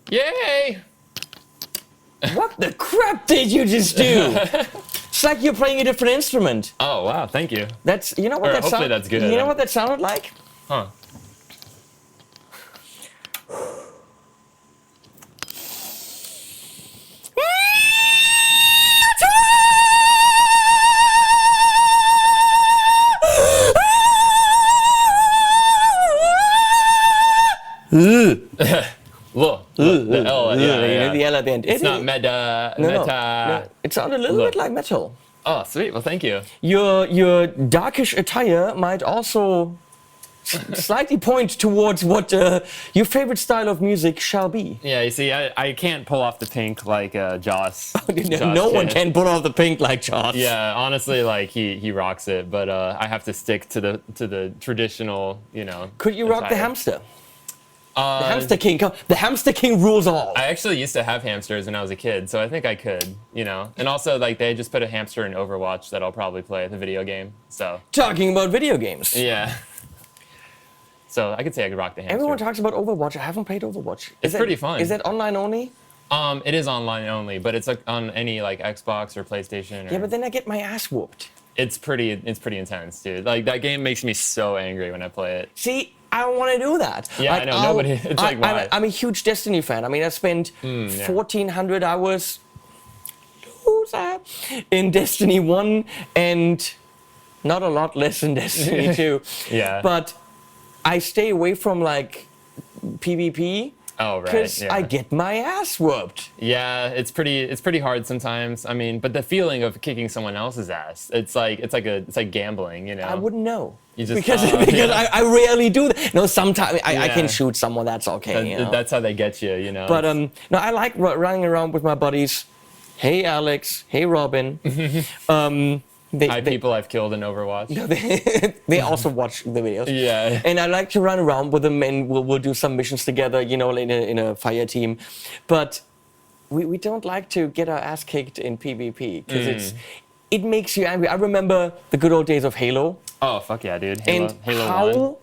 Yay! What the crap did you just do? It's like you're playing a different instrument. Oh wow, thank you. That's you know what Or that hopefully sound. that's good. You know what that sounded like? Huh. Look, the L, yeah. The L at the end. It's not meta. No. It sounded a little bit like metal. Oh, sweet. Well, thank you. Your darkish attire might also slightly point towards what your favorite style of music shall be. Yeah, you see, I can't pull off the pink like Joss. No one can pull off the pink like Joss. Yeah, honestly, like he rocks it, but I have to stick to the traditional, you know. Could you rock the attire. hamster? The Hamster King. The Hamster King rules all. I actually used to have hamsters when I was a kid, so I think I could, you know. And also, like, they just put a hamster in Overwatch that I'll probably play the video game. So. Talking about video games. Yeah. So I could say I could rock the hamster. Everyone talks about Overwatch. I haven't played Overwatch. It's pretty fun. Is that online only? It is online only, but it's like on any like Xbox or PlayStation. Or, Yeah, but then I get my ass whooped. It's pretty intense, dude. Like that game makes me so angry when I play it. See, I don't want to do that. Yeah, like, I know. Nobody. It's like why? I'm a huge Destiny fan. I mean, I spent 1,400 hours in Destiny 1 and not a lot less in Destiny 2. Yeah. But I stay away from like PvP. Oh, right. Because I get my ass whooped. Yeah, it's pretty hard sometimes. I mean, but the feeling of kicking someone else's ass, it's like gambling, you know. I wouldn't know. You just, because I rarely do that. No, sometimes I can shoot someone. That's okay. You know? That's how they get you, you know. But no, I like running around with my buddies. Hey, Alex. Hey, Robin. People I've killed in Overwatch. They also watch the videos. Yeah. And I like to run around with them, and we'll do some missions together, you know, in a fire team. But we don't like to get our ass kicked in PvP because it makes you angry. I remember the good old days of Halo. Oh fuck yeah, dude! Halo 1.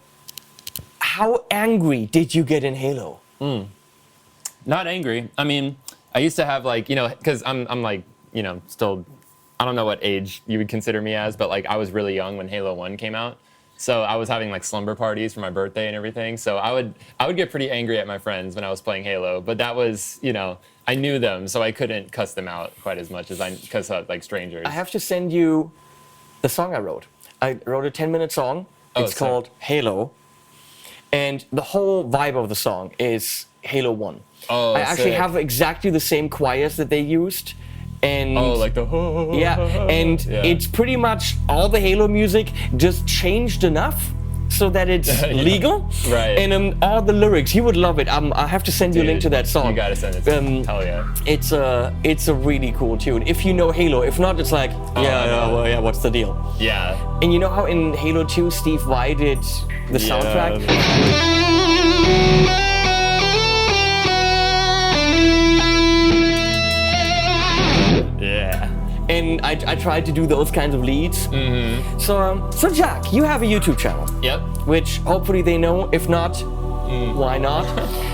How angry did you get in Halo? Not angry. I mean, I used to have like, you know, because I'm like, you know, still. I don't know what age you would consider me as, but like I was really young when Halo 1 came out. So I was having like slumber parties for my birthday and everything. So I would get pretty angry at my friends when I was playing Halo, but that was, you know, I knew them, so I couldn't cuss them out quite as much as I cuss out like strangers. I have to send you the song I wrote. I wrote a 10-minute song. It's called Halo. And the whole vibe of the song is Halo 1. Oh, I actually sick. have exactly the same choirs that they used. And like the it's pretty much all the Halo music just changed enough so that it's legal. Right. And all the lyrics, you would love it. I have to send you a link to that song. You gotta send it to me. Hell yeah. It's a really cool tune. If you know Halo, if not, it's like, what's the deal? Yeah. And you know how in Halo 2, Steve Vai did the soundtrack? Yeah. And I tried to do those kinds of leads. Mm-hmm. So Jack, you have a YouTube channel. Yep. Which hopefully they know. If not, why not?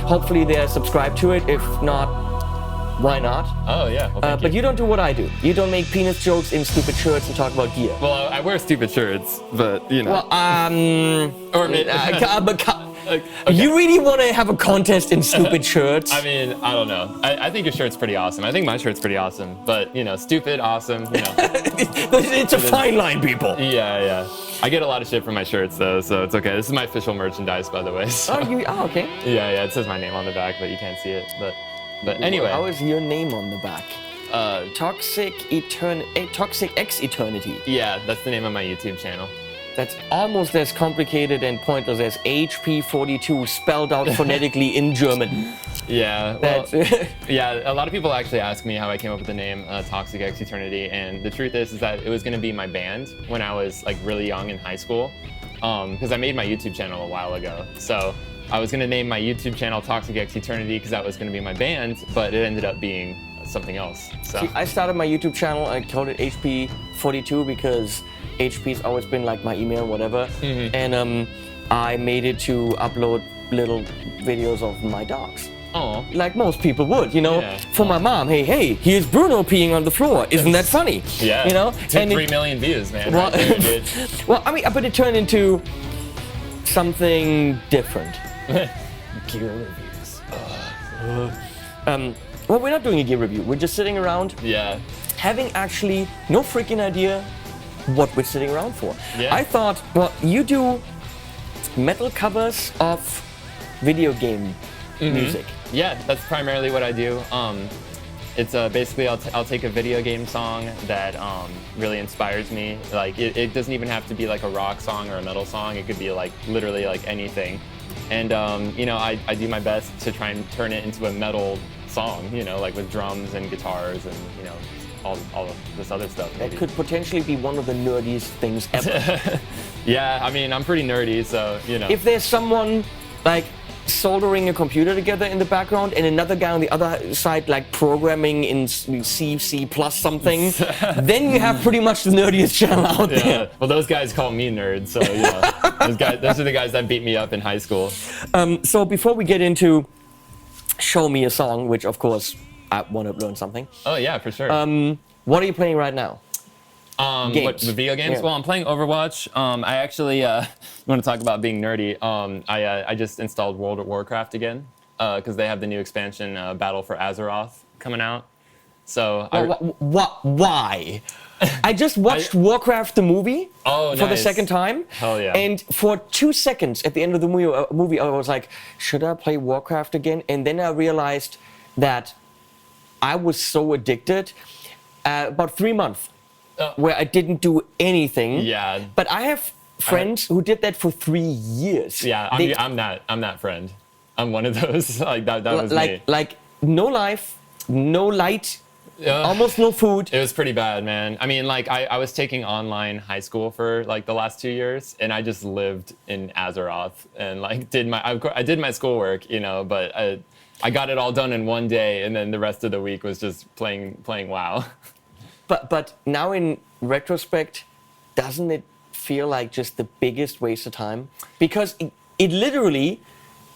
Hopefully they're subscribed to it. If not, why not? Oh yeah. Well, but you don't do what I do. You don't make penis jokes in stupid shirts and talk about gear. Well, I wear stupid shirts, but you know. Well, or maybe. Okay. You really want to have a contest in stupid shirts? I mean, I don't know. I think your shirt's pretty awesome. I think my shirt's pretty awesome. But, you know, stupid, awesome, you know. It's a fine line, people. Yeah. I get a lot of shit from my shirts, though, so it's okay. This is my official merchandise, by the way. So. Oh, okay. Yeah, it says my name on the back, but you can't see it. But anyway. How is your name on the back? Toxic X Eternity. Yeah, that's the name of my YouTube channel. that's almost as complicated and pointless as HP42 spelled out phonetically in German. Yeah, well, That's yeah. A lot of people actually ask me how I came up with the name Toxic X Eternity, and the truth is that it was going to be my band when I was like really young in high school, because I made my YouTube channel a while ago. So I was going to name my YouTube channel Toxic X Eternity because that was going to be my band, but it ended up being something else. So See, I started my YouTube channel. I called it HP42 because HP's always been like my email, whatever. And I made it to upload little videos of my dogs. oh, Like most people would, you know, Yeah. for my mom. Hey, here's Bruno peeing on the floor. Isn't that funny? yeah, You know, it took 3 million views, man. Right there, dude. well, I mean, but it turned into something different. Gear reviews. Well, we're not doing a gear review. We're just sitting around Yeah. having actually no freaking idea what we're sitting around for. Yeah. I thought, well, you do metal covers of video game music. Yeah, that's primarily what I do. It's basically I'll take a video game song that really inspires me. Like it doesn't even have to be like a rock song or a metal song. It could be like literally like anything. And you know, I do my best to try and turn it into a metal song. You know, like with drums and guitars and you know all of this other stuff. That maybe. could potentially be one of the nerdiest things ever. Yeah, I mean I'm pretty nerdy, so you know. If there's someone like soldering a computer together in the background and another guy on the other side like programming in C plus something, then you have pretty much the nerdiest channel out Yeah. there. Well, those guys call me nerd, so you know, those are the guys that beat me up in high school. So before we get into show me a song, which of course I want to learn something, Oh yeah, for sure. what are you playing right now? What, games. the video games? Yeah. Well, I'm playing Overwatch. I actually, you want to talk about being nerdy? I just installed World of Warcraft again because they have the new expansion, Battle for Azeroth, coming out. So Why? I just watched Warcraft the movie Oh, for the nice. second time. Hell yeah. And for 2 seconds at the end of the movie, I was like, should I play Warcraft again? And then I realized that I was so addicted. About 3 months where I didn't do anything. Yeah. But I have friends who did that for 3 years. yeah, I'm that friend. I'm one of those. Like that was me. Like no life, no light, almost no food. It was pretty bad, man. I mean, like I was taking online high school for like the last 2 years, and I just lived in Azeroth and like I did my schoolwork, you know, but I got it all done in one day, and then the rest of the week was just playing WoW. But now in retrospect, doesn't it feel like just the biggest waste of time? Because it literally,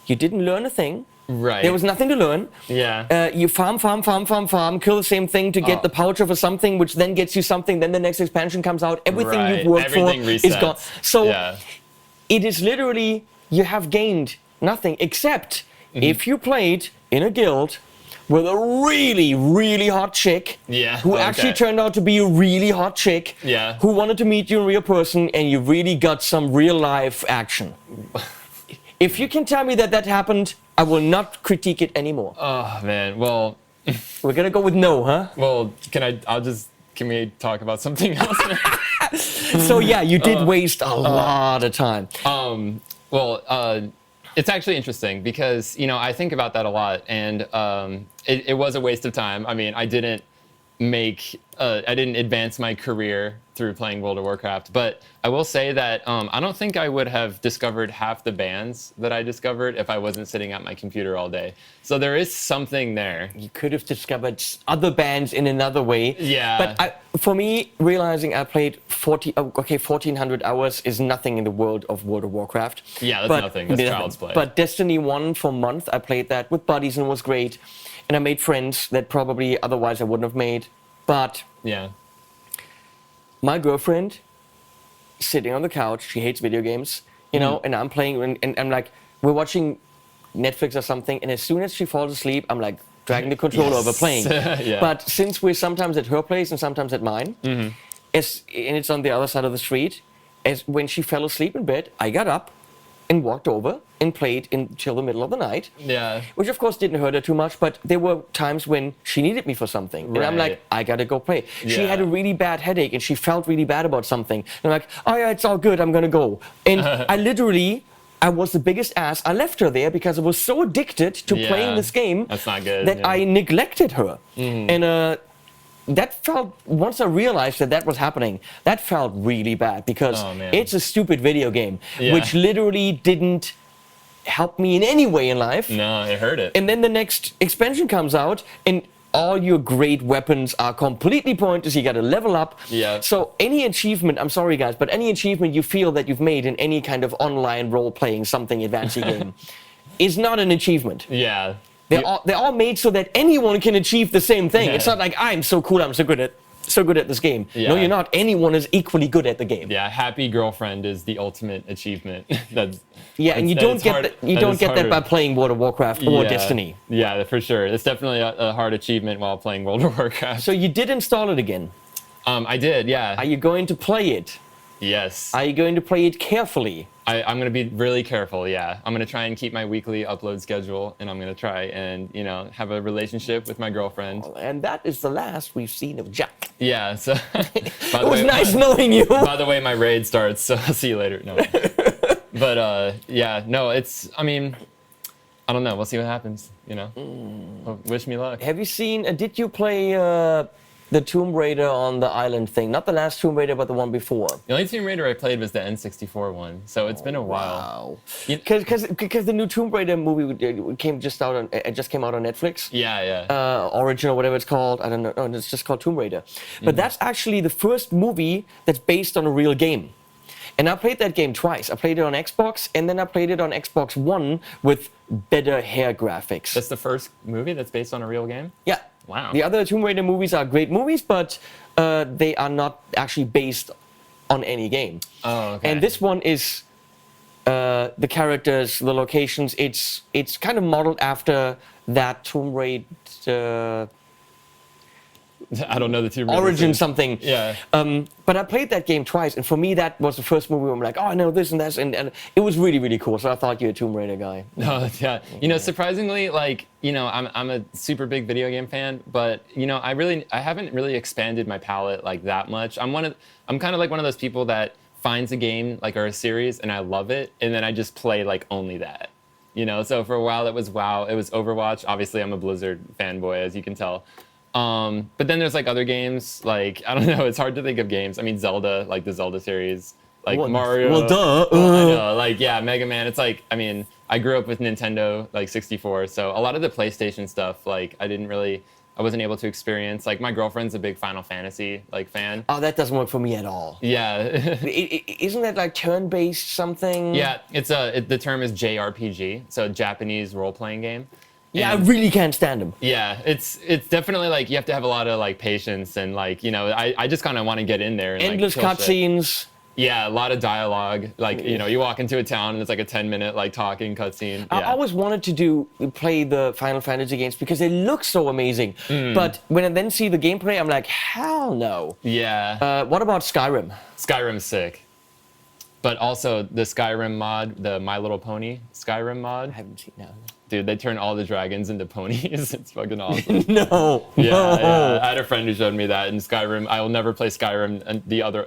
you didn't learn a thing. Right. There was nothing to learn. Yeah. You farm, kill the same thing to get the pouch for something, which then gets you something. Then the next expansion comes out. Everything Right. you've worked Everything for is resets. gone. So Yeah. it is literally, you have gained nothing except if you played in a guild with a really, really hot chick Yeah, who actually okay. turned out to be a really hot chick Yeah. who wanted to meet you in real person and you really got some real life action. If you can tell me that happened, I will not critique it anymore. Oh man. Well, We're gonna go with no, huh? can we talk about something else? So yeah, you did waste a lot of time. It's actually interesting because, you know, I think about that a lot, and it was a waste of time. I mean, I didn't advance my career through playing World of Warcraft, but I will say that I don't think I would have discovered half the bands that I discovered if I wasn't sitting at my computer all day. So there is something there. You could have discovered other bands in another way. Yeah. But for me, realizing I played 1,400 hours is nothing in the world of World of Warcraft. Yeah, that's nothing. That's child's play. But Destiny 1 for a month, I played that with buddies and it was great. And I made friends that probably otherwise I wouldn't have made. But Yeah. my girlfriend, sitting on the couch, she hates video games, you know, and I'm playing, and I'm like, we're watching Netflix or something, and as soon as she falls asleep, I'm like dragging the controller over playing. Yeah. But since we're sometimes at her place and sometimes at mine, and it's on the other side of the street, as when she fell asleep in bed, I got up, and walked over and played until the middle of the night. Yeah. Which of course didn't hurt her too much, but there were times when she needed me for something. And I'm Right. like, I gotta go play. She Yeah. had a really bad headache and she felt really bad about something. And I'm like, oh yeah, it's all good, I'm gonna go. And I was the biggest ass. I left her there because I was so addicted to playing this game That's not good. that I neglected her. And that felt, once I realized that was happening, that felt really bad because Oh, man. it's a stupid video game, Yeah. which literally didn't help me in any way in life. No, it hurt it. And then the next expansion comes out and all your great weapons are completely pointless. You got to level up. Yeah. So any achievement, I'm sorry guys, but any achievement you feel that you've made in any kind of online role-playing something advanced game is not an achievement. Yeah. They're all made so that anyone can achieve the same thing. It's not like I'm so cool, I'm so good at this game. Yeah. No, you're not. Anyone is equally good at the game. Yeah, happy girlfriend is the ultimate achievement. And you don't get that by playing World of Warcraft or Destiny. Yeah, for sure. It's definitely a hard achievement while playing World of Warcraft. So you did install it again. I did, yeah. Are you going to play it? Yes. Are you going to play it carefully? I'm going to be really careful, yeah. I'm going to try and keep my weekly upload schedule, and I'm going to try and, have a relationship with my girlfriend. And that is the last we've seen of Jack. Yeah, so... It was nice knowing you. By the way, my raid starts, so I'll see you later. No. But, yeah, no, I don't know. We'll see what happens, Wish me luck. Have you seen, did you play the Tomb Raider on the island thing? Not the last Tomb Raider, but the one before. The only Tomb Raider I played was the N64 one, so it's been a while. Wow. Because the new Tomb Raider movie just came out on Netflix. Yeah. Origin or whatever it's called. I don't know. No, it's just called Tomb Raider. But that's actually the first movie that's based on a real game. And I played that game twice. I played it on Xbox, and then I played it on Xbox One with better hair graphics. That's the first movie that's based on a real game? Yeah. Wow. The other Tomb Raider movies are great movies, but they are not actually based on any game. Oh, okay. And this one is the characters, the locations. It's kind of modeled after that Tomb Raider. I don't know the Tomb Raider Origin thing. something. Yeah. But I played that game twice, and for me that was the first movie where I'm like, oh, I know this and that, and it was really, really cool. So I thought you were a Tomb Raider guy. No, yeah. Surprisingly, I'm a super big video game fan, but I haven't really expanded my palette like that much. I'm kind of like one of those people that finds a game or a series and I love it, and then I just play only that. So for a while it was WoW, it was Overwatch. Obviously, I'm a Blizzard fanboy, as you can tell. But then there's other games, I don't know, it's hard to think of games. I mean, Zelda, the Zelda series, Mario. Well, duh. I know, Mega Man. It's I grew up with Nintendo, 64, so a lot of the PlayStation stuff, I wasn't able to experience. My girlfriend's a big Final Fantasy, fan. Oh, that doesn't work for me at all. Yeah. Isn't that turn-based something? Yeah, the term is JRPG, so Japanese role-playing game. Yeah, I really can't stand them. Yeah, it's definitely you have to have a lot of patience and I just kind of want to get in there and endless cutscenes. Yeah, a lot of dialogue. You walk into a town and it's a 10-minute talking cutscene. Yeah. I always wanted to play the Final Fantasy games because they look so amazing. But when I then see the gameplay, I'm like, hell no. Yeah. What about Skyrim? Skyrim's sick. But also the Skyrim mod, the My Little Pony Skyrim mod. I haven't seen that. Dude, they turn all the dragons into ponies. It's fucking awesome. No. Yeah. I had a friend who showed me that in Skyrim. I will never play Skyrim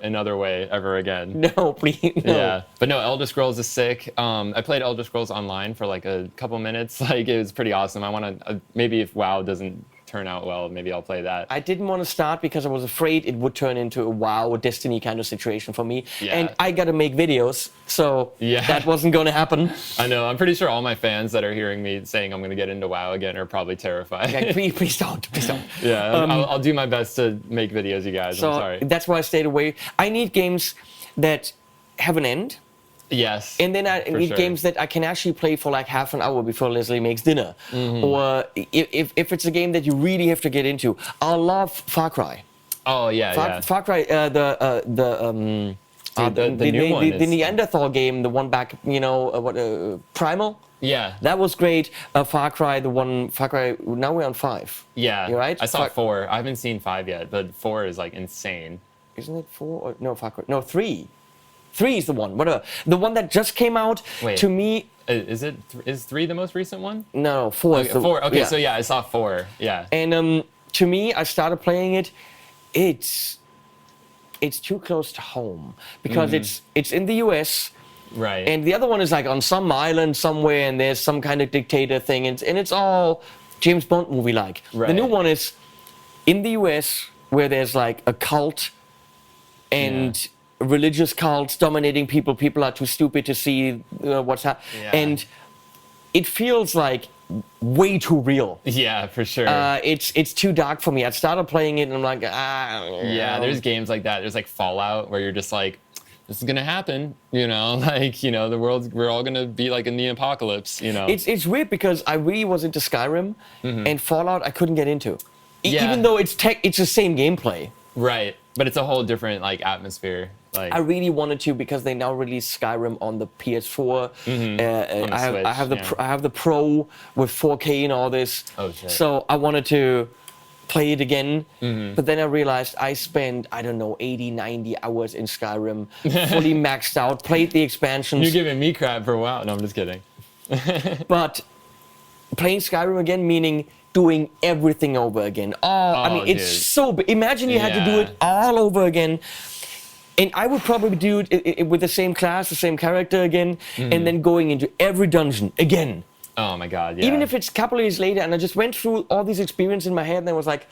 another way ever again. No, please. No. Yeah. But no, Elder Scrolls is sick. I played Elder Scrolls Online for a couple minutes. It was pretty awesome. I want to, maybe if WoW doesn't turn out well, maybe I'll play that. I didn't want to start because I was afraid it would turn into a WoW or Destiny kind of situation for me. Yeah. And I got to make videos, so that wasn't going to happen. I know. I'm pretty sure all my fans that are hearing me saying I'm going to get into WoW again are probably terrified. Yeah, please don't. Please don't. Yeah, I'll do my best to make videos, you guys. So I'm sorry. that's why I stayed away. I need games that have an end. Yes. And then I need games that I can actually play for half an hour before Leslie makes dinner. Or if it's a game that you really have to get into, I love Far Cry. Oh yeah, Far Cry, the new one. The Neanderthal game, the one back, Primal. Yeah. That was great. Far Cry, now we're on 5. Yeah. You're right? I saw 4. I haven't seen 5 yet, but 4 is insane. Isn't it 4? No, Far Cry. No, 3. 3 is the one, whatever. The one that just came out. Wait. To me, is 3 the most recent one? no, 4 is Okay, the 4. Okay, yeah. so yeah, I saw 4. Yeah. And to me, I started playing it. It's too close to home because it's in the US. Right. And the other one is like on some island somewhere, and there's some kind of dictator thing, and it's all James Bond movie like. Right. The new one is in the US, where there's like a cult and religious cults dominating people. People are too stupid to see what's happening, Yeah. and it feels like way too real. Yeah, for sure. It's too dark for me. I started playing it, and I'm like, yeah, there's games like that. There's like Fallout where you're just like, this is gonna happen, like, we're all gonna be like in the apocalypse, It's weird because I really was into Skyrim, and Fallout I couldn't get into, Yeah. even though it's the same gameplay. Right, but it's a whole different like atmosphere. Like I really wanted to because they now released Skyrim on the PS4. the I have Switch, I have the Pro with 4K and all this. Oh, shit. So I wanted to play it again, but then I realized I spent, I don't know, 80, 90 hours in Skyrim, fully maxed out, played the expansions. You're giving me crap for a while. No, I'm just kidding. But playing Skyrim again, meaning doing everything over again. I mean, it's dude. so big. Imagine you had to do Yeah. it all over again. And I would probably do it with the same class, the same character again, and then going into every dungeon again. Oh my god, yeah. Even if it's a couple of years later, and I just went through all these experiences in my head, and I was like,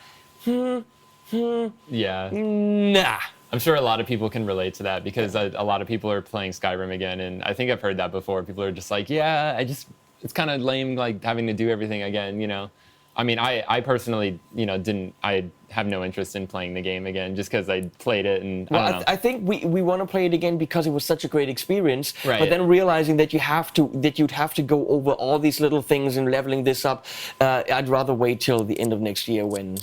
yeah. nah. I'm sure a lot of people can relate to that because a lot of people are playing Skyrim again, and I think I've heard that before. People are just like, yeah, it's kind of lame, like having to do everything again. I mean, I personally, I have no interest in playing the game again just because I played it and I don't know. I think we want to play it again because it was such a great experience. Right. But then realizing that you'd have to go over all these little things and leveling this up, I'd rather wait till the end of next year when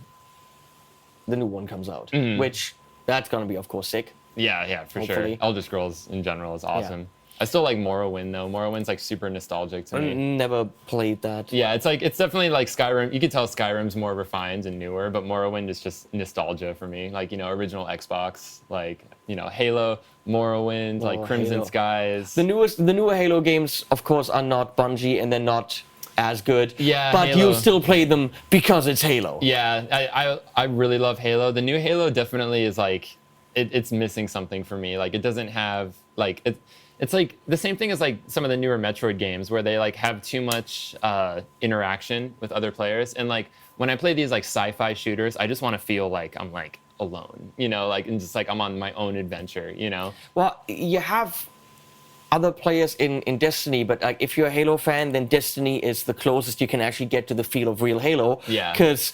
the new one comes out, which that's gonna be, of course, sick. Yeah, for Hopefully. sure. Elder Scrolls in general is awesome. I still like Morrowind though. Morrowind's like super nostalgic to me. Never played that. Yeah, it's definitely like Skyrim. You could tell Skyrim's more refined and newer, but Morrowind is just nostalgia for me. Like, original Xbox, like, Halo, Morrowind, like Crimson Halo. Skies. The newer Halo games, of course, are not Bungie and they're not as good. Yeah, but Halo. you'll still play them because it's Halo. Yeah, I really love Halo. The new Halo definitely is like, it's missing something for me. Like, it doesn't have, like, it's like the same thing as like some of the newer Metroid games where they like have too much interaction with other players. And like when I play these like sci-fi shooters, I just want to feel like I'm like alone, like, and just like I'm on my own adventure, Well, you have other players in Destiny, but like if you're a Halo fan, then Destiny is the closest you can actually get to the feel of real Halo. Yeah. Because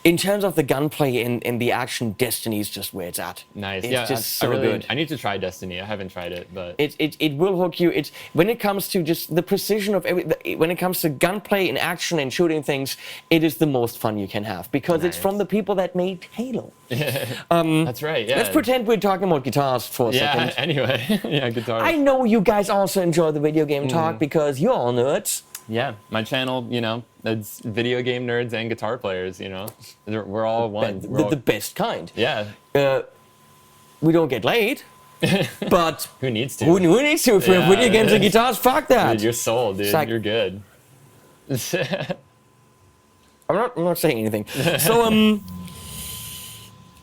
in terms of the gunplay and the action, Destiny is just where it's at. Nice. It's Yeah, just so good. I need to try Destiny. I haven't tried it, but It will hook you. It's when it comes to just the precision of when it comes to gunplay and action and shooting things, it is the most fun you can have because it's Nice. from the people that made Halo. that's right. Yeah. Let's pretend we're talking about guitars for a Yeah. second. Anyway, yeah, guitar. I know you guys also enjoy the video game talk because you're all nerds. Yeah, my channel, it's video game nerds and guitar players. We're all one. We're all- The best kind. yeah. We don't get laid, but Who needs to? who needs to for Yeah. video games and guitars? Fuck that. Dude, you're sold, dude. It's like- You're good. I'm not saying anything. So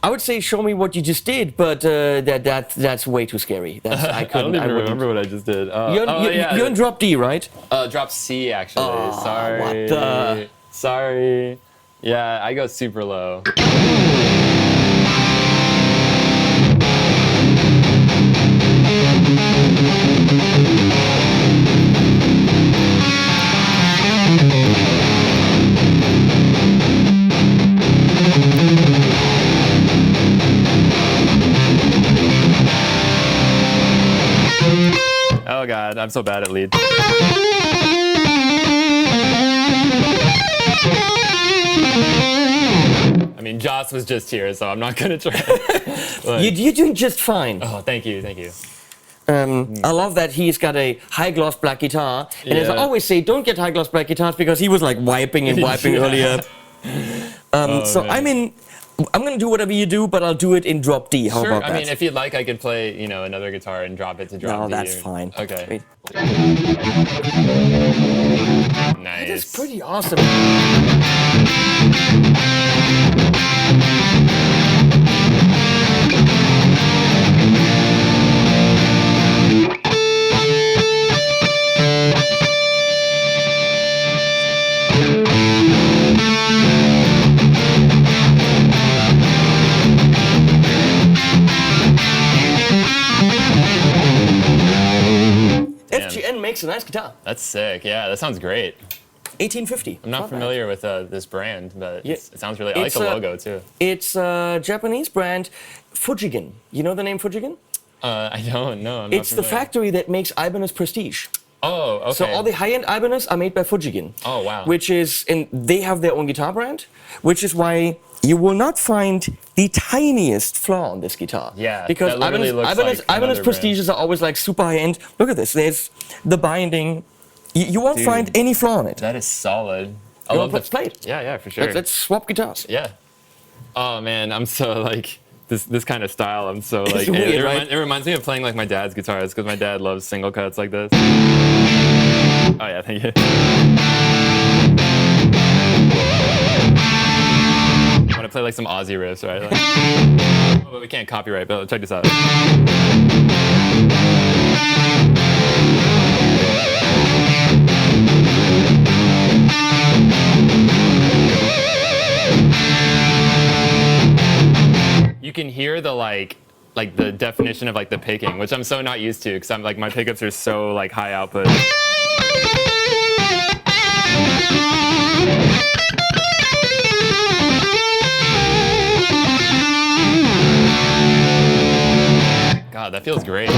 I would say show me what you just did, but that's way too scary. That's, I I couldn't. don't even wouldn't. remember what I just did. You're in drop D, right? Drop C, actually. Sorry. what the- Sorry. Yeah, I go super low. Oh god, I'm so bad at leads. I mean, Joss was just here, so I'm not gonna try. But- You're doing just fine. oh, thank you. I love that he's got a high gloss black guitar, and as I Yeah. always say, don't get high gloss black guitars because he was like wiping and wiping Yeah. earlier. So man. I'm gonna do whatever you do, but I'll do it in drop D. How Sure. about that? I mean, if you'd like, I could play, another guitar and drop it to drop No, D. that's fine. Okay. Wait. Nice. It's pretty awesome. FGN makes a nice guitar. That's sick. Yeah, that sounds great. 1850. I'm not familiar with this brand, but Yeah. it sounds really. I like the logo too. It's a Japanese brand, Fujigen. You know the name Fujigen? I don't know. I'm It's not the familiar. factory that makes Ibanez Prestige. Oh, okay. So all the high-end Ibanez are made by Fujigen. Oh, wow. And they have their own guitar brand, which is why you will not find the tiniest flaw on this guitar. Yeah, because that literally looks like Ibanez another Prestiges are always like super high-end. Look at this. There's the binding. You won't Dude. find any flaw on it. That is solid. I You love want to play it? Yeah, for sure. Let's swap guitars. Yeah. Oh man, I'm so like this kind of style. I'm so like weird, it, right? it reminds me of playing like my dad's guitars because my dad loves single cuts like this. Oh yeah, thank you. I want to play like some Aussie riffs, right? Like, oh, but we can't copyright. But check this out. You can hear the like the definition of like the picking, which I'm so not used to because I'm like my pickups are so like high output. God, that feels great.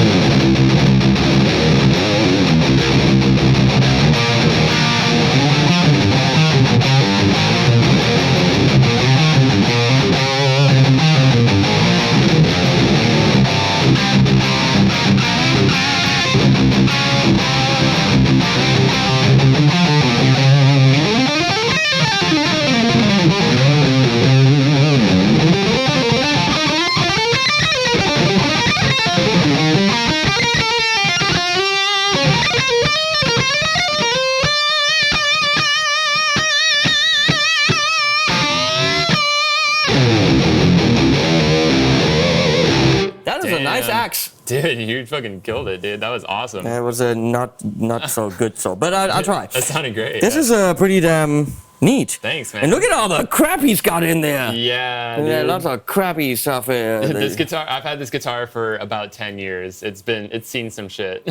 That is a nice Damn. axe. Dude, you fucking killed it, dude. That was awesome. That was a not so good so, but I'll try. That sounded great. This is pretty damn neat. Thanks, man. And look at all the crap he's got in there. Yeah, Yeah, dude. lots of crappy stuff. This guitar, I've had this guitar for about 10 years. It's seen some shit.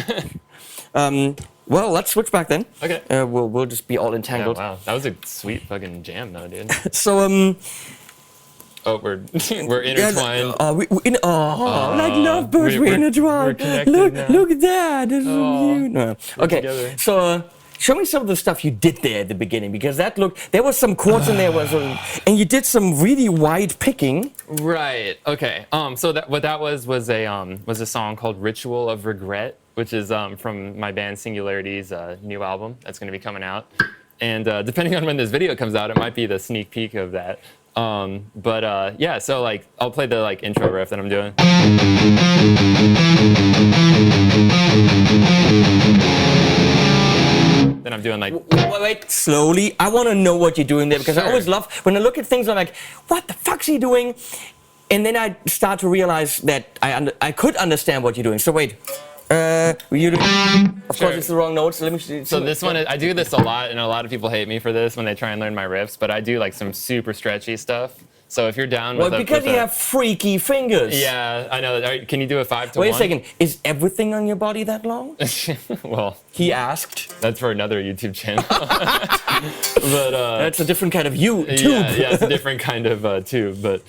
Well, let's switch back then. Okay. We'll just be all Yeah, entangled. wow, that was a sweet fucking jam, though, dude. So Oh, we're intertwined. like lovebirds, we're we're intertwined. connected Look, now. look at that. This is Aw, cute. No. Okay, together. so show me some of the stuff you did there at the beginning because there was some chords in there, and you did some really wide picking. Right. Okay. So what that was a song called "Ritual of Regret," which is from my band Singularity's new album that's going to be coming out. And depending on when this video comes out, it might be the sneak peek of that. Yeah. So like, I'll play the like intro riff that I'm doing. Then I'm doing like. Wait, slowly. I want to know what you're doing there because I Sure. always love when I look at things. I'm like, what the fuck's he doing? And then I start to realize that I could understand what you're doing. So wait, you do, of Sure. course it's the wrong notes. Let me see. So this one, I do this a lot, and a lot of people hate me for this when they try and learn my riffs. But I do like some super stretchy stuff. So if you're down Well, with because with you have freaky fingers. Yeah, I know. All right, can you do a 5 to Wait 1? a second. Is everything on your body that long? Well, He asked. that's for another YouTube channel. But That's a different kind of you tube. yeah, it's a different kind of tube. But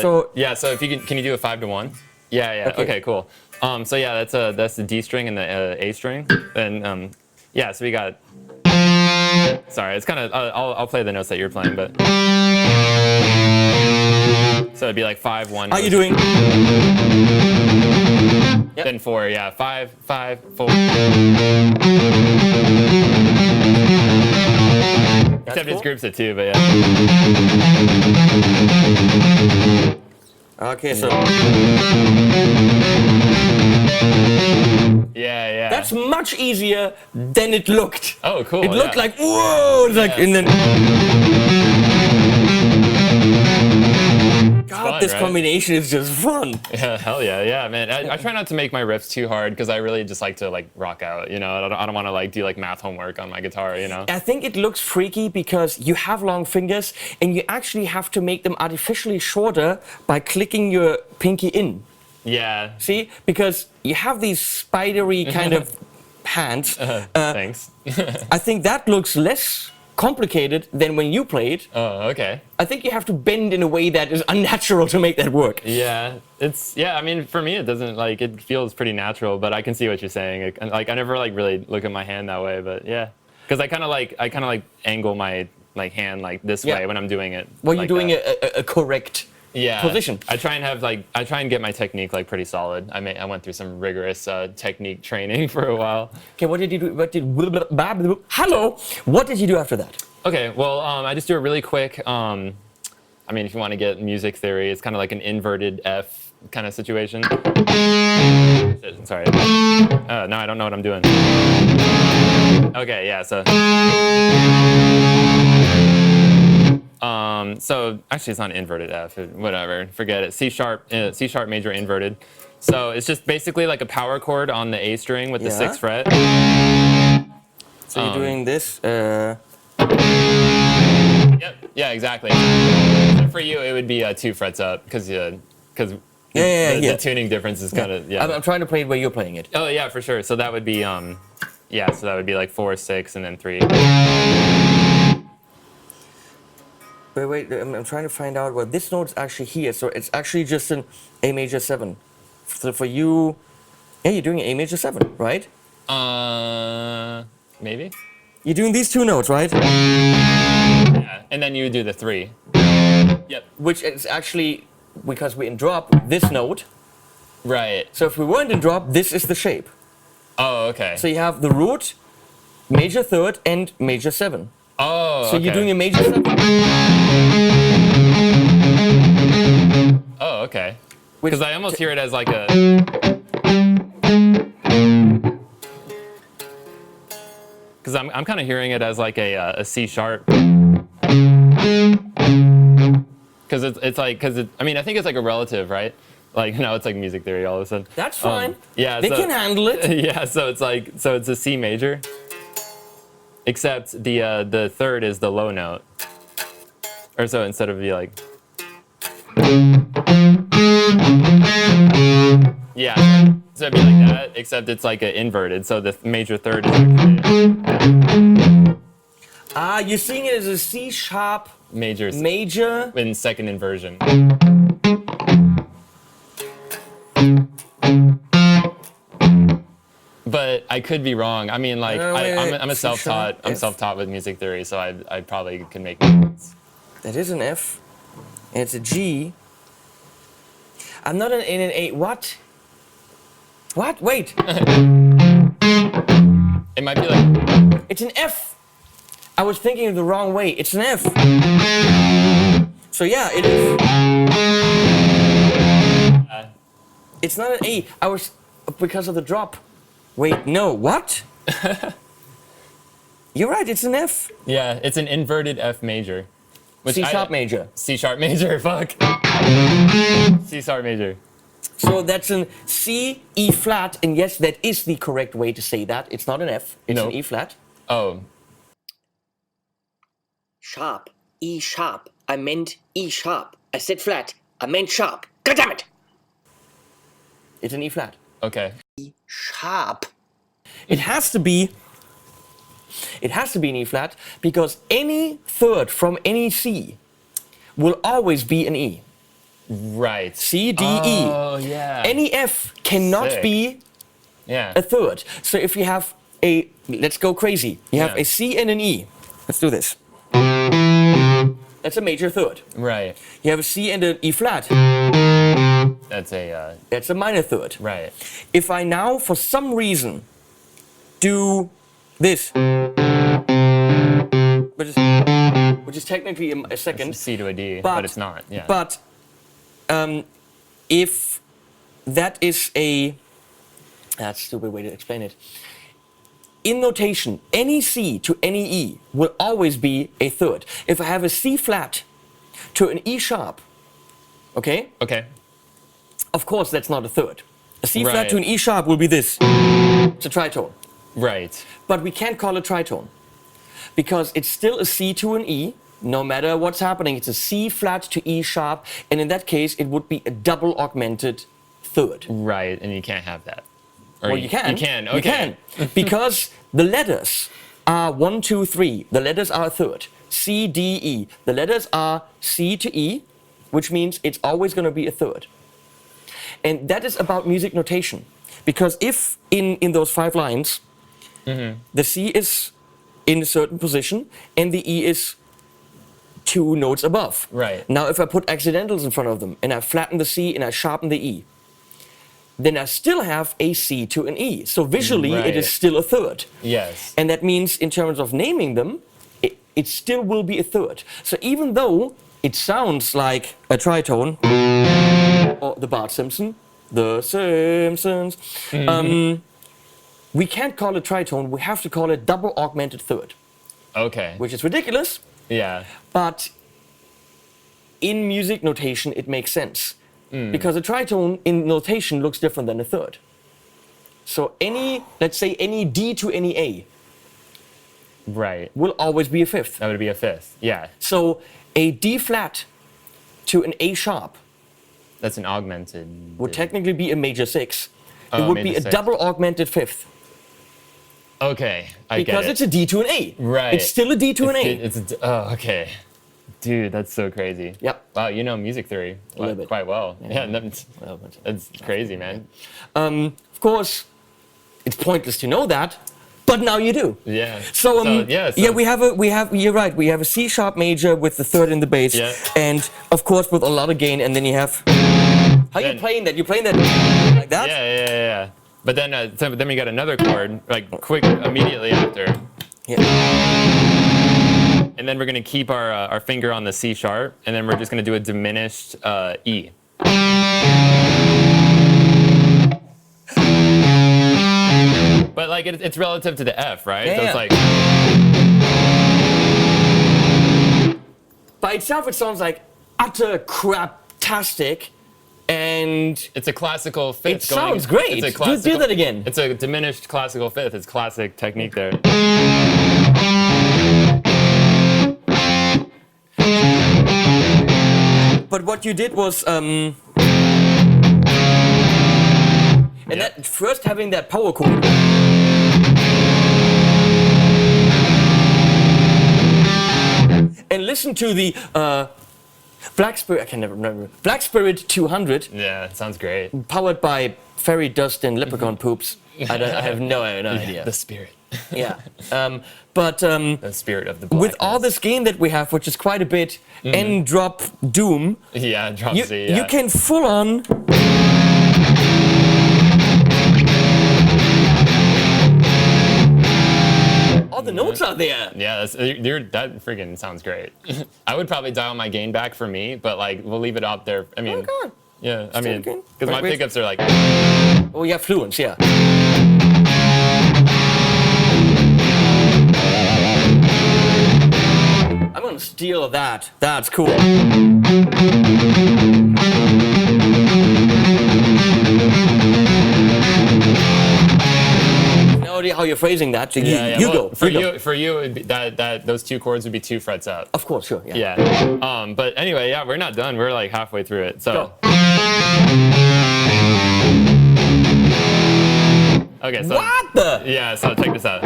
So- yeah. So if you can you do a 5 to 1? Yeah. Okay, cool. So yeah, that's the D string and the A string, and yeah. So we got. Sorry, it's kind of. I'll play the notes that you're playing, but. So it'd be like 5 1. How you doing? Then 4, yeah. 5 5 4. Except cool. it's groups of two, but yeah. Okay, so Yeah. that's much easier than it looked. Oh, cool. It looked yeah. like whoa, it's like Yeah. and then. God, fun, this right? combination is just fun. Yeah, hell yeah, man. I try not to make my riffs too hard because I really just like to like rock out, you know. I don't want to like do like math homework on my guitar, you know. I think it looks freaky because you have long fingers and you actually have to make them artificially shorter by clicking your pinky in. Yeah. See? Because you have these spidery kind of hands. Thanks. I think that looks less complicated than when you play it. Oh, okay. I think you have to bend in a way that is unnatural to make that work. Yeah, I mean, for me, it doesn't like it feels pretty natural, but I can see what you're saying. Like I never like really look at my hand that way, but yeah, because I kind of like angle my like hand like this Yeah. way when I'm doing it. Well, like you're doing that. a correct position. I try and get my technique like pretty solid. I went through some rigorous technique training for a while. Okay, what did you do? Hello. What did you do after that? Okay, well, I just do it really quick. I mean, if you want to get music theory, it's kind of like an inverted F kind of situation. Sorry. No, I don't know what I'm doing. Okay, yeah, so actually it's not an inverted F, whatever, forget it. C sharp major inverted. So it's just basically like a power chord on the A string with the 6th fret. So you're doing this. Yep. Yeah, exactly. So for you, it would be 2 frets up because the tuning difference is kind of I'm trying to play it where you're playing it. Oh yeah, for sure. So that would be so that would be like 4, 6, and then 3. Wait, I'm trying to find out. Well, this note's actually here, so it's actually just an A major 7. So for you, yeah, you're doing A major 7, right? Maybe. You're doing these 2 notes, right? Yeah, and then you would do the 3. Yep. Which is actually, because we're in drop, this note. Right. So if we weren't in drop, this is the shape. Oh, okay. So you have the root, major 3rd, and major 7. Oh, So okay. you're doing a major 7. Oh, okay. Because I almost hear it as like a. Because I'm kind of hearing it as like a C sharp. Because I mean, I think it's like a relative, right? Like, you know, it's like music theory all of a sudden. That's fine. Yeah, They can handle it. Yeah, so it's a C major. Except the 3rd is the low note. Or so instead of be like. Yeah, so it'd be like that, except it's like inverted. So the major 3rd is actually. You're seeing it as a C sharp Major in 2nd inversion. But I could be wrong. I mean, like, I'm self-taught with music theory, so I probably could make sense. That is an F, and it's a G. I'm not in an A. What? What? Wait. It might be like. It's an F. I was thinking the wrong way. It's an F. So yeah, it is. It's not an A. I was because of the drop. Wait, no. What? You're right. It's an F. Yeah, it's an inverted F major. C sharp major. C sharp major. Fuck. C sharp major. So that's an C, E flat, and yes, that is the correct way to say that. It's not an F, it's an E flat. Oh. Sharp, E sharp. I meant E sharp. I said flat. I meant sharp. God damn it! It's an E flat. Okay. E sharp. It has to be an E flat because any 3rd from any C will always be an E. Right. C, D, E. Oh, yeah. Any F cannot Sick. be Yeah. a 3rd. So if you have let's go crazy. You have a C and an E. Let's do this. That's a major 3rd. Right. You have a C and an E flat. That's a. That's a minor 3rd. Right. If I now, for some reason, do this. But which is technically a second. It's a C to a D, but it's not. Yeah. But if that is that's a stupid way to explain it. In notation, any C to any E will always be a third. If I have a C flat to an E sharp, okay? Okay. Of course, that's not a third. A C flat Right. to an E sharp will be this. It's a tritone. Right. But we can't call it tritone because it's still a C to an E. No matter what's happening, it's a C flat to E sharp, and in that case, it would be a double augmented third. Right, and you can't have that. Or Well, you can. You can. Okay. You can because the letters are 1, 2, 3. The letters are a third. C, D, E. The letters are C to E, which means it's always going to be a third. And that is about music notation, because if in those 5 lines, the C is in a certain position and the E is 2 notes above. Right. Now, if I put accidentals in front of them and I flatten the C and I sharpen the E, then I still have a C to an E. So visually, it is Right. still a third. Yes. And that means in terms of naming them, it still will be a third. So even though it sounds like a tritone, or the Bart Simpson, the Simpsons, we can't call it tritone, we have to call it double augmented third, Okay. which is ridiculous, Yeah. but in music notation, it makes sense. Because a tritone in notation looks different than a third. So let's say any D to any A Right. will always be a fifth. That would be a fifth. Yeah. So a D flat to an A sharp That's an augmented. would technically be a major 6. Oh, It would be major a 6. double augmented fifth. Okay. I Because get it. it's a D to an A. Right. It's still a D to an A. Oh, okay. Dude, that's so crazy. Yep. Wow, you know music theory little bit. quite well. Yeah, that's, Well, but- that's crazy, man. Of course, it's pointless to know that, but now you do. Yeah. So, so- you're right. We have a C sharp major with the third in the bass, Yeah. and of course with a lot of gain. And then you have. How you Then- playing that? You playing that like that? Yeah. But then, then we got another chord, like quick, immediately after, Yeah. and then we're gonna keep our finger on the C sharp, and then we're just gonna do a diminished E. But like it's relative to the F, right? So Yeah. it's like By itself, it sounds like utter craptastic, and it's a classical fifth. it sounds great. It's a Do that again. It's a diminished classical fifth. It's classic technique there. But what you did was, and Yeah. that first having that power chord. And listen to the Black Spirit. I can never remember. Black Spirit 200, Yeah, it sounds great. powered by fairy dust and leprechaun poops. I have no idea. The spirit. Yeah. But The spirit of the with all blackness. this gain that we have, which is quite a bit, and drop doom, Yeah, drop you, C, yeah. you can full on. All the notes are there. Yeah, that freaking sounds great. I would probably dial my gain back for me, but like we'll leave it out there. I mean, Oh, go on. yeah, I mean, gain. because my Wait. pickups are like, Oh, yeah, fluence, yeah. I'm gonna steal that. That's cool. No idea how you're phrasing that. So you well, go. for you go. you. For you, it'd be that those 2 chords would be 2 frets up. Of course, sure. Yeah. Yeah. But anyway, yeah, we're not done. We're like halfway through it. So. Go. Okay. So. What the? Yeah. So check this out.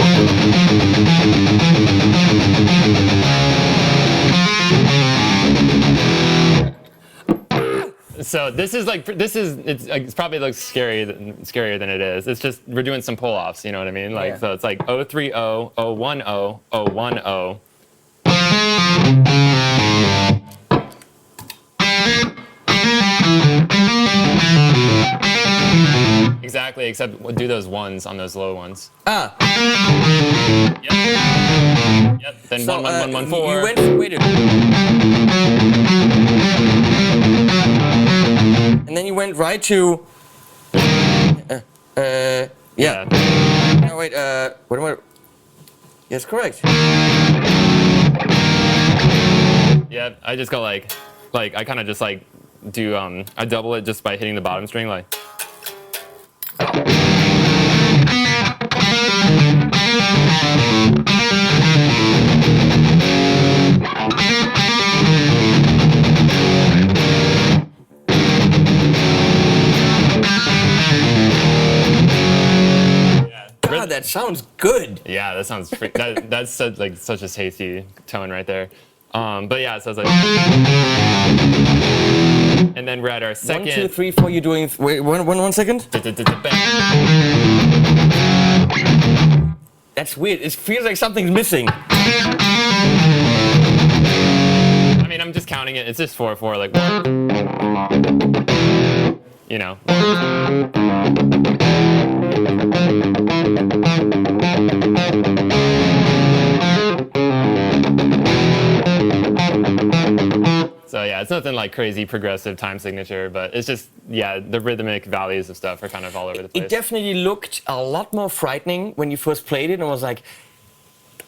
So this is it's probably looks scarier than it is. It's just we're doing some pull offs, you know what I mean? Like Yeah. so it's like 030 010 010. Exactly. except do those ones on those low ones. Ah. Yep. Yep. Then So, 1 1 1 1 4. You went. Wait. And then you went right to. Yeah. No, wait. What am I? Yes, correct. Yep. I just go like I kind of just like do I double it just by hitting the bottom string like. God, that sounds good. Yeah, that sounds that's such a tasty tone right there. But yeah, so it's like, and then we're at our second. 1, 2, 3, 4. You're doing. Wait, one second. That's weird. It feels like something's missing. I mean, I'm just counting it. It's just 4 4, like, you know. So yeah, it's nothing like crazy progressive time signature, but it's just, yeah, the rhythmic values of stuff are kind of all over the place. It definitely looked a lot more frightening when you first played it, and I was like,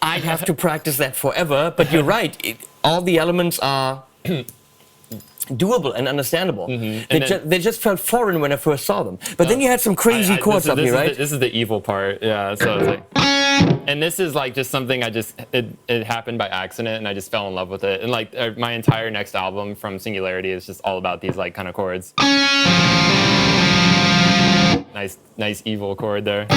I'd have to practice that forever. But you're right, all the elements are doable and understandable. Mm-hmm. They just felt foreign when I first saw them. But then you had some crazy chords up here, right? This is the evil part, yeah. So it's like, and this is like just something it happened by accident, and I just fell in love with it. And like my entire next album from Singularity is just all about these like kind of chords. Nice evil chord there.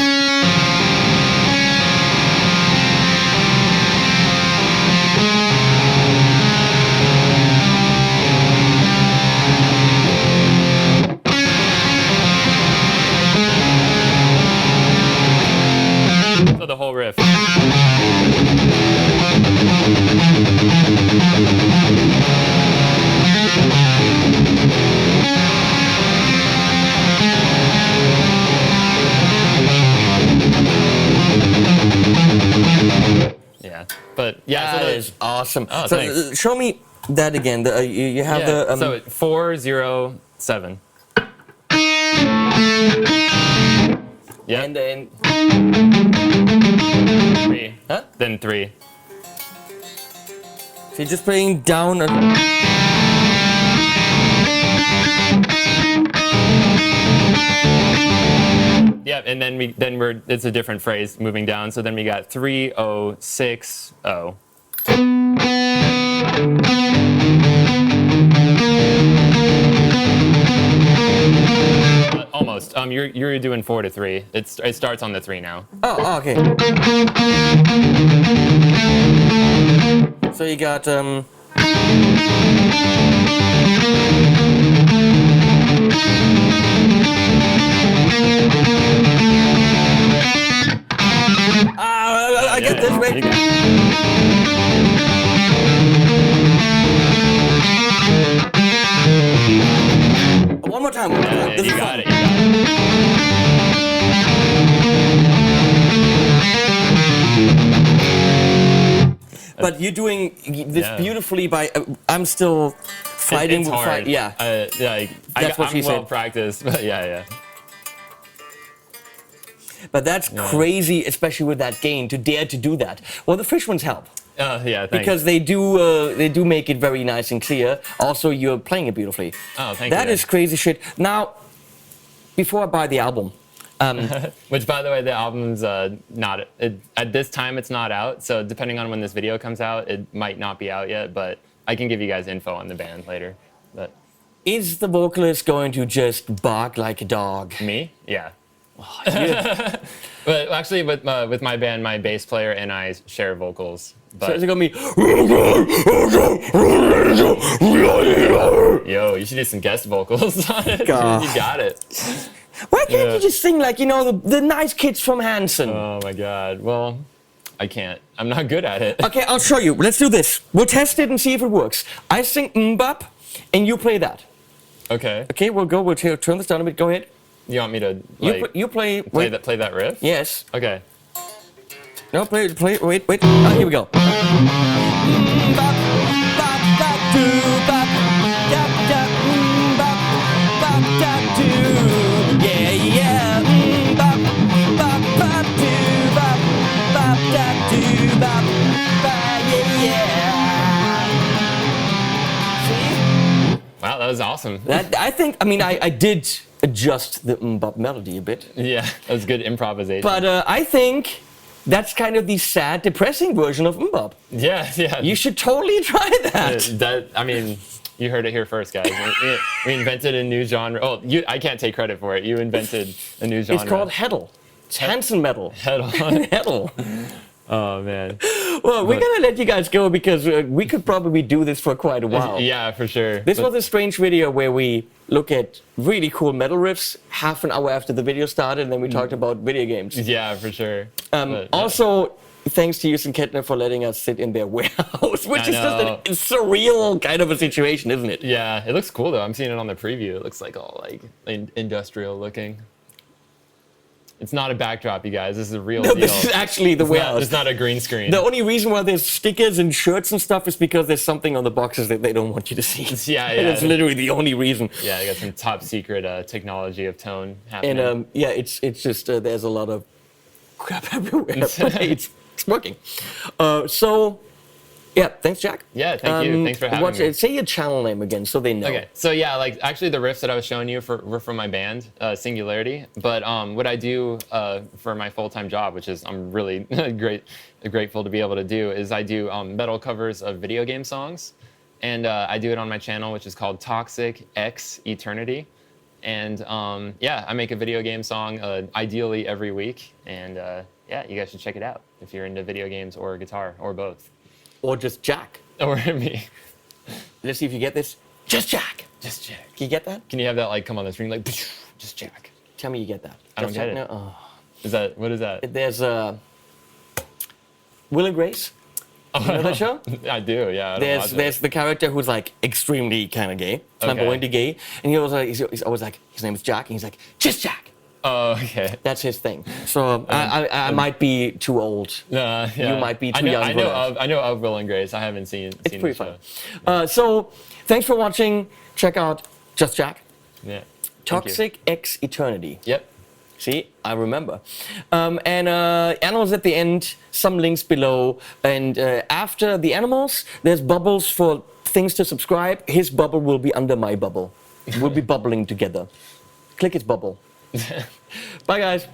So the whole riff. Yeah, but yeah, that is awesome. Oh, so thanks. Show me that again. You have the. So 4 0 7. Yeah. And then 3. Huh? Then 3. So you're just playing down. Yeah, and then it's a different phrase moving down. So then we got 3 0 6 0. Almost. You're doing 4 to 3. It starts on the 3 now. Oh, okay. So you got I get this, wait. One more time. Yeah, This you is got fun. it. But you're doing this beautifully by. I'm still fighting. It's hard. Yeah. That's what she I'm well said. practiced, but yeah. But that's crazy, especially with that gain, to dare to do that. Well, the Frisch ones help. Yeah, thanks. Because they do make it very nice and clear. Also, you're playing it beautifully. Oh, thank you. That is crazy shit. Now, before I buy the album, which, by the way, the album's not at this time. It's not out. So depending on when this video comes out, it might not be out yet. But I can give you guys info on the band later. But is the vocalist going to just bark like a dog? me? Yeah. Oh, yeah. But actually, with my band, my bass player and I share vocals. But So is it gonna be? yo, you should do some guest vocals on it. God. You got it. Why can't you just sing like the nice kids from Hanson? Oh my God. Well, I can't. I'm not good at it. Okay, I'll show you. Let's do this. We'll test it and see if it works. I sing Mbap, and you play that. Okay. Okay, we'll go. We'll turn this down a bit. Go ahead. You want me to like You play. play that riff? Yes. Okay. No, play. Wait. Ah, here we go. Wow, that was awesome. I think. I mean, I did adjust the bop melody a bit, Yeah, that was good improvisation. but I think that's kind of the sad, depressing version of bop. yeah. You should totally try that. I mean, you heard it here first, guys. We invented a new genre. Oh, I can't take credit for it. You invented a new genre. It's called Heddle. It's Hanson metal. Heddle. Heddle. Oh man. Well, we're gonna let you guys go because we could probably do this for quite a while. Yeah, for sure. This was a strange video where we look at really cool metal riffs half an hour after the video started, and then we talked about video games. Yeah, for sure. Also, thanks to Houston Kettner for letting us sit in their warehouse, which is just a surreal kind of a situation, isn't it? Yeah, it looks cool though. I'm seeing it on the preview. It looks like all like industrial looking. It's not a backdrop, you guys. This is a real deal. This is actually the warehouse. It's not a green screen. The only reason why there's stickers and shirts and stuff is because there's something on the boxes that they don't want you to see. Yeah. That's literally the only reason. Yeah, I got some top secret technology of tone happening. And it's just there's a lot of crap everywhere. But it's working. So yeah, thanks, Jack. Yeah, thank you. Thanks for having me. Say your channel name again so they know. Okay, so yeah, like actually the riffs that I was showing you were from my band, Singularity. But what I do for my full-time job, which is I'm really grateful to be able to do, is I do metal covers of video game songs. And I do it on my channel, which is called Toxic X Eternity. And yeah, I make a video game song ideally every week. And yeah, you guys should check it out if you're into video games or guitar or both. Or just Jack. Or me. Let's see if you get this. Just Jack. Just Jack. Can you get that? Can you have that like come on the screen like just Jack? Tell me you get that. I don't Just get Jack? it. No? Oh. What is that? There's Will and Grace. You know that show? I do, yeah. I don't watch it. There's the character who's like extremely kind of gay, flamboyantly gay, and he's always like his name is Jack, and he's like just Jack. Oh, okay. That's his thing. So I might be too old. Yeah. You might be too young. I know of Will and Grace. I haven't seen. It's seen pretty the fun. show. So thanks for watching. Check out Just Jack. Yeah. Toxic X Eternity. Yep. See, I remember. And animals at the end, some links below. And after the animals, there's bubbles for things to subscribe. His bubble will be under my bubble. We'll be bubbling together. Click his bubble. Bye, guys.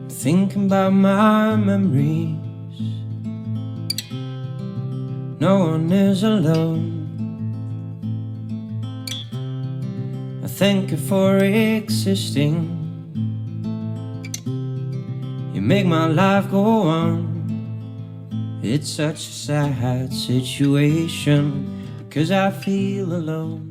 Thinking about my memories. No one is alone. I thank you for existing. You make my life go on. It's such a sad situation, 'cause I feel alone.